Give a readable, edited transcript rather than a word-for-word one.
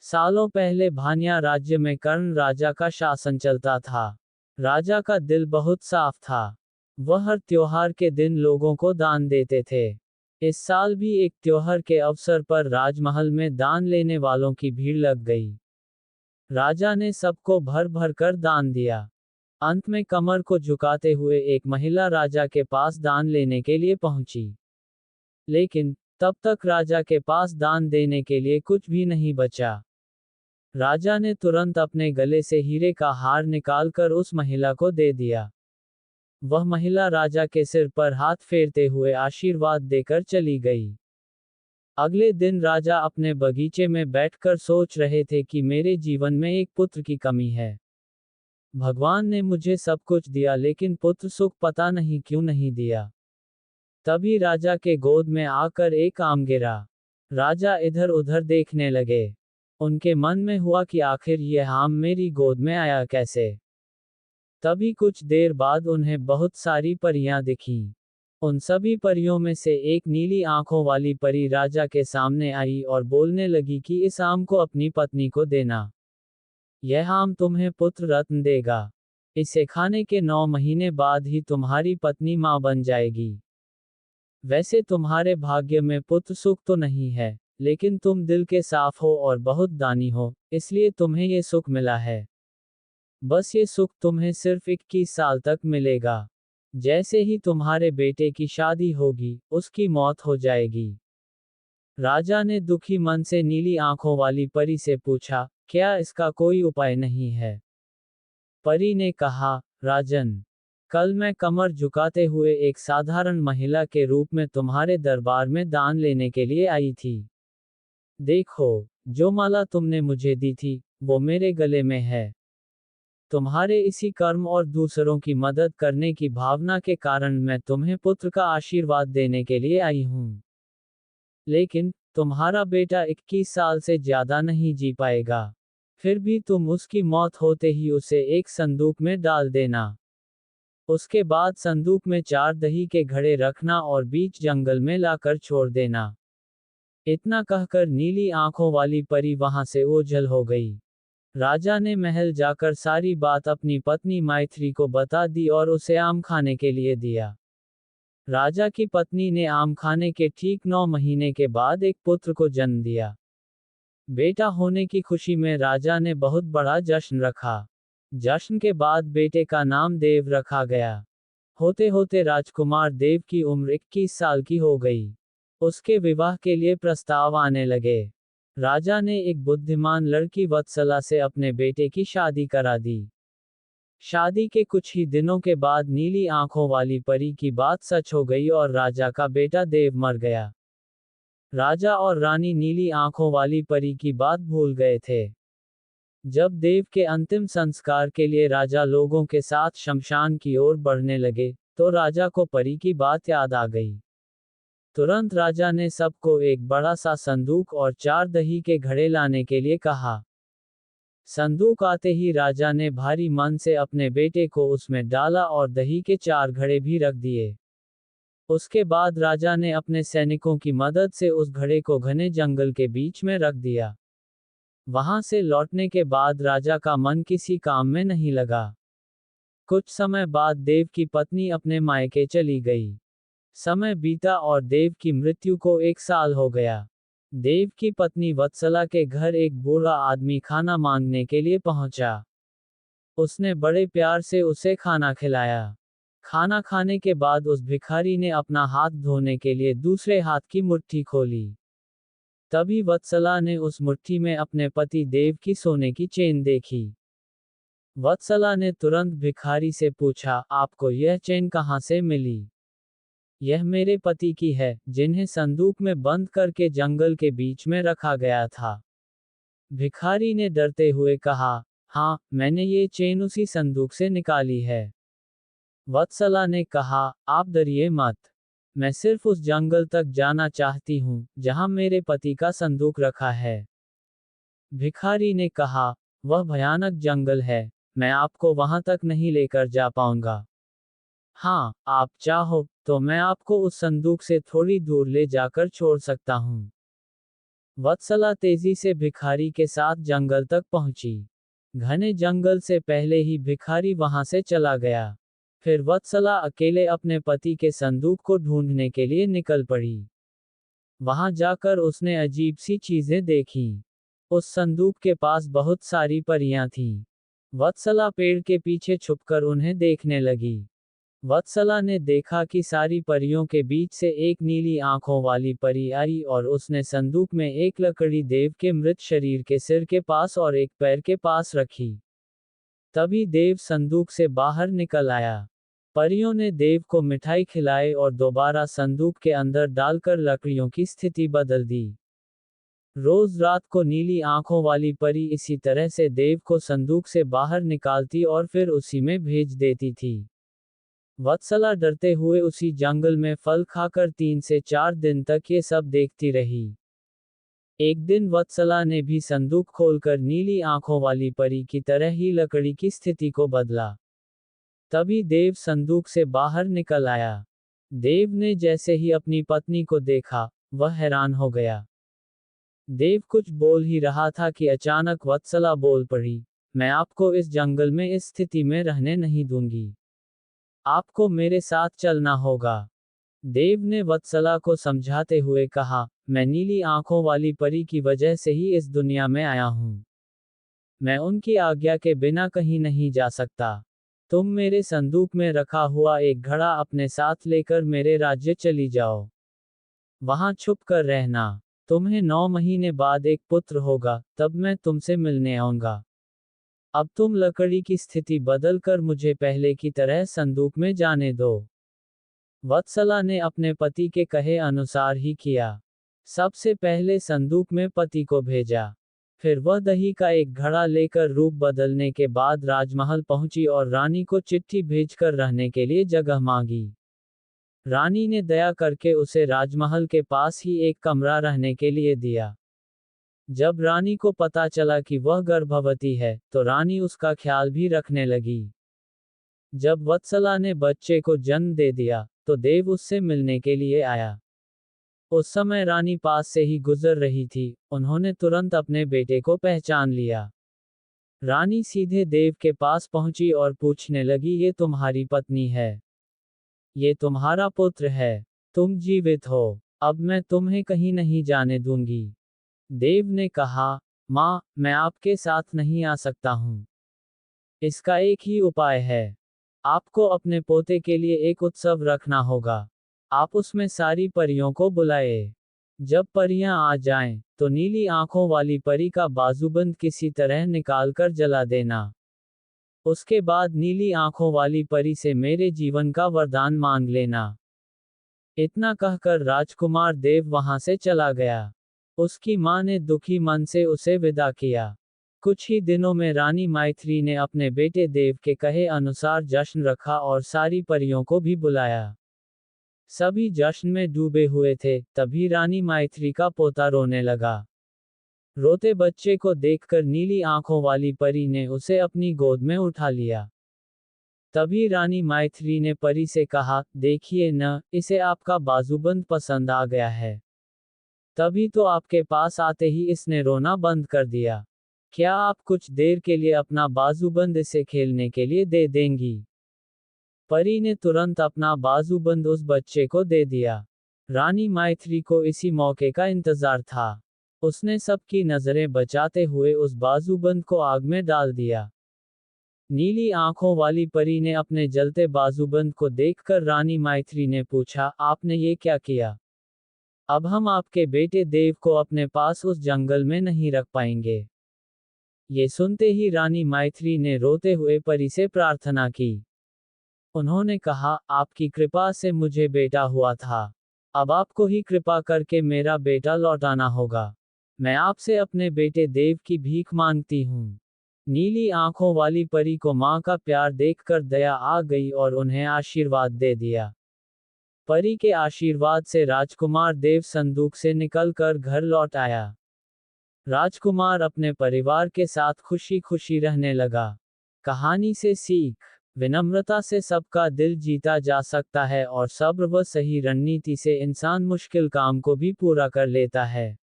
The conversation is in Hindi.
सालों पहले भानिया राज्य में कर्ण राजा का शासन चलता था। राजा का दिल बहुत साफ था। वह हर त्योहार के दिन लोगों को दान देते थे। इस साल भी एक त्योहार के अवसर पर राजमहल में दान लेने वालों की भीड़ लग गई। राजा ने सबको भर भर कर दान दिया। अंत में कमर को झुकाते हुए एक महिला राजा के पास दान लेने के लिए पहुंची। लेकिन तब तक राजा के पास दान देने के लिए कुछ भी नहीं बचा। राजा ने तुरंत अपने गले से हीरे का हार निकालकर उस महिला को दे दिया। वह महिला राजा के सिर पर हाथ फेरते हुए आशीर्वाद देकर चली गई। अगले दिन राजा अपने बगीचे में बैठकर सोच रहे थे कि मेरे जीवन में एक पुत्र की कमी है। भगवान ने मुझे सब कुछ दिया लेकिन पुत्र सुख पता नहीं क्यों नहीं दिया। तभी राजा के गोद में आकर एक आम गिरा। राजा इधर उधर देखने लगे। उनके मन में हुआ कि आखिर यह आम मेरी गोद में आया कैसे। तभी कुछ देर बाद उन्हें बहुत सारी परियां दिखीं। उन सभी परियों में से एक नीली आंखों वाली परी राजा के सामने आई और बोलने लगी कि इस आम को अपनी पत्नी को देना। यह आम तुम्हें पुत्र रत्न देगा। इसे खाने के 9 महीने बाद ही तुम्हारी पत्नी मां बन जाएगी। वैसे तुम्हारे भाग्य में पुत्र सुख तो नहीं है, लेकिन तुम दिल के साफ हो और बहुत दानी हो, इसलिए तुम्हें ये सुख मिला है। बस ये सुख तुम्हें सिर्फ 21 साल तक मिलेगा। जैसे ही तुम्हारे बेटे की शादी होगी, उसकी मौत हो जाएगी। राजा ने दुखी मन से नीली आंखों वाली परी से पूछा, क्या इसका कोई उपाय नहीं है? परी ने कहा, राजन, कल मैं कमर झुकाते हुए एक साधारण महिला के रूप में तुम्हारे दरबार में दान लेने के लिए आई थी। देखो, जो माला तुमने मुझे दी थी, वो मेरे गले में है। तुम्हारे इसी कर्म और दूसरों की मदद करने की भावना के कारण मैं तुम्हें पुत्र का आशीर्वाद देने के लिए आई हूँ। लेकिन तुम्हारा बेटा 21 साल से ज्यादा नहीं जी पाएगा। फिर भी तुम उसकी मौत होते ही उसे एक संदूक में डाल देना। उसके बाद संदूक में 4 दही के घड़े रखना और बीच जंगल में लाकर छोड़ देना। इतना कहकर नीली आंखों वाली परी वहां से ओझल हो गई। राजा ने महल जाकर सारी बात अपनी पत्नी मैथिली को बता दी और उसे आम खाने के लिए दिया। राजा की पत्नी ने आम खाने के ठीक 9 महीने के बाद एक पुत्र को जन्म दिया। बेटा होने की खुशी में राजा ने बहुत बड़ा जश्न रखा। जश्न के बाद बेटे का नाम देव रखा गया। होते होते राजकुमार देव की उम्र 21 साल की हो गई। उसके विवाह के लिए प्रस्ताव आने लगे। राजा ने एक बुद्धिमान लड़की वत्सला से अपने बेटे की शादी करा दी। शादी के कुछ ही दिनों के बाद नीली आंखों वाली परी की बात सच हो गई और राजा का बेटा देव मर गया। राजा और रानी नीली आंखों वाली परी की बात भूल गए थे। जब देव के अंतिम संस्कार के लिए राजा लोगों के साथ शमशान की ओर बढ़ने लगे, तो राजा को परी की बात याद आ गई। तुरंत राजा ने सबको एक बड़ा सा संदूक और 4 दही के घड़े लाने के लिए कहा। संदूक आते ही राजा ने भारी मन से अपने बेटे को उसमें डाला और दही के 4 घड़े भी रख दिए। उसके बाद राजा ने अपने सैनिकों की मदद से उस घड़े को घने जंगल के बीच में रख दिया। वहां से लौटने के बाद राजा का मन किसी काम में नहीं लगा। कुछ समय बाद देव की पत्नी अपने मायके चली गई। समय बीता और देव की मृत्यु को 1 साल हो गया। देव की पत्नी वत्सला के घर एक बूढ़ा आदमी खाना मांगने के लिए पहुंचा। उसने बड़े प्यार से उसे खाना खिलाया। खाना खाने के बाद उस भिखारी ने अपना हाथ धोने के लिए दूसरे हाथ की मुट्ठी खोली। तभी वत्सला ने उस मुट्ठी में अपने पति देव की सोने की चेन देखी। वत्सला ने तुरंत भिखारी से पूछा, आपको यह चेन कहाँ से मिली? यह मेरे पति की है, जिन्हें संदूक में बंद करके जंगल के बीच में रखा गया था। भिखारी ने डरते हुए कहा, हाँ, मैंने ये चेन उसी संदूक से निकाली है। वत्सला ने कहा, आप डरिए मत। मैं सिर्फ उस जंगल तक जाना चाहती हूँ, जहाँ मेरे पति का संदूक रखा है। भिखारी ने कहा, वह भयानक जंगल है, मैं आपको वहां तक नहीं लेकर जा पाऊंगा। हाँ, आप चाहो तो मैं आपको उस संदूक से थोड़ी दूर ले जाकर छोड़ सकता हूँ। वत्सला तेजी से भिखारी के साथ जंगल तक पहुंची। घने जंगल से पहले ही भिखारी वहां से चला गया। फिर वत्सला अकेले अपने पति के संदूक को ढूंढने के लिए निकल पड़ी। वहां जाकर उसने अजीब सी चीजें देखीं। उस संदूक के पास बहुत सारी परियां थीं। वत्सला पेड़ के पीछे छुपकर उन्हें देखने लगी। वत्सला ने देखा कि सारी परियों के बीच से एक नीली आंखों वाली परी आई और उसने संदूक में एक लकड़ी देव के मृत शरीर के सिर के पास और एक पैर के पास रखी। तभी देव संदूक से बाहर निकल आया। परियों ने देव को मिठाई खिलाई और दोबारा संदूक के अंदर डालकर लकड़ियों की स्थिति बदल दी। रोज रात को नीली आंखों वाली परी इसी तरह से देव को संदूक से बाहर निकालती और फिर उसी में भेज देती थी। वत्सला डरते हुए उसी जंगल में फल खाकर 3 से 4 दिन तक ये सब देखती रही। एक दिन वत्सला ने भी संदूक खोलकर नीली आंखों वाली परी की तरह ही लकड़ी की स्थिति को बदला। तभी देव संदूक से बाहर निकल आया। देव ने जैसे ही अपनी पत्नी को देखा, वह हैरान हो गया। देव कुछ बोल ही रहा था कि अचानक वत्सला बोल पड़ी, मैं आपको इस जंगल में इस स्थिति में रहने नहीं दूंगी। आपको मेरे साथ चलना होगा। देव ने वत्सला को समझाते हुए कहा, मैं नीली आंखों वाली परी की वजह से ही इस दुनिया में आया हूं। मैं उनकी आज्ञा के बिना कहीं नहीं जा सकता। तुम मेरे संदूक में रखा हुआ एक घड़ा अपने साथ लेकर मेरे राज्य चली जाओ। वहां छुप कर रहना। तुम्हें 9 महीने बाद एक पुत्र होगा, तब मैं तुमसे मिलने आऊंगा। अब तुम लकड़ी की स्थिति बदल कर मुझे पहले की तरह संदूक में जाने दो। वत्सला ने अपने पति के कहे अनुसार ही किया। सबसे पहले संदूक में पति को भेजा। फिर वह दही का एक घड़ा लेकर रूप बदलने के बाद राजमहल पहुंची और रानी को चिट्ठी भेजकर रहने के लिए जगह मांगी। रानी ने दया करके उसे राजमहल के पास ही एक कमरा रहने के लिए दिया। जब रानी को पता चला कि वह गर्भवती है, तो रानी उसका ख्याल भी रखने लगी। जब वत्सला ने बच्चे को जन्म दे दिया, तो देव उससे मिलने के लिए आया। उस समय रानी पास से ही गुजर रही थी, उन्होंने तुरंत अपने बेटे को पहचान लिया। रानी सीधे देव के पास पहुंची और पूछने लगी, ये तुम्हारी पत्नी है? ये तुम्हारा पुत्र है? तुम जीवित हो? अब मैं तुम्हें कहीं नहीं जाने दूंगी। देव ने कहा, माँ, मैं आपके साथ नहीं आ सकता हूँ। इसका एक ही उपाय है। आपको अपने पोते के लिए एक उत्सव रखना होगा। आप उसमें सारी परियों को बुलाए। जब परियां आ जाएं, तो नीली आंखों वाली परी का बाजूबंद किसी तरह निकालकर जला देना। उसके बाद नीली आंखों वाली परी से मेरे जीवन का वरदान मांग लेना। इतना कहकर राजकुमार देव वहां से चला गया। उसकी मां ने दुखी मन से उसे विदा किया। कुछ ही दिनों में रानी मैथिली ने अपने बेटे देव के कहे अनुसार जश्न रखा और सारी परियों को भी बुलाया। सभी जश्न में डूबे हुए थे, तभी रानी मैथिली का पोता रोने लगा। रोते बच्चे को देखकर नीली आंखों वाली परी ने उसे अपनी गोद में उठा लिया। तभी रानी मैथिली ने परी से कहा, देखिए न, इसे आपका बाजूबंद पसंद आ गया है। तभी तो आपके पास आते ही इसने रोना बंद कर दिया। क्या आप कुछ देर के लिए अपना बाजूबंद इसे खेलने के लिए दे देंगी? परी ने तुरंत अपना बाजूबंद उस बच्चे को दे दिया। रानी मैथिली को इसी मौके का इंतजार था। उसने सबकी नजरें बचाते हुए उस बाजूबंद को आग में डाल दिया। नीली आंखों वाली परी ने अपने जलते बाजूबंद को देखकर रानी मैथिली ने पूछा, आपने ये क्या किया? अब हम आपके बेटे देव को अपने पास उस जंगल में नहीं रख पाएंगे। ये सुनते ही रानी मैथिली ने रोते हुए परी से प्रार्थना की। उन्होंने कहा, आपकी कृपा से मुझे बेटा हुआ था। अब आपको ही कृपा करके मेरा बेटा लौटाना होगा। मैं आपसे अपने बेटे देव की भीख मांगती हूँ। नीली आंखों वाली परी को माँ का प्यार देखकर दया आ गई और उन्हें आशीर्वाद दे दिया। परी के आशीर्वाद से राजकुमार देव संदूक से निकलकर घर लौट आया। राजकुमार अपने परिवार के साथ खुशी खुशी रहने लगा। कहानी से सीख, विनम्रता से सबका दिल जीता जा सकता है और सब्र व सही रणनीति से इंसान मुश्किल काम को भी पूरा कर लेता है।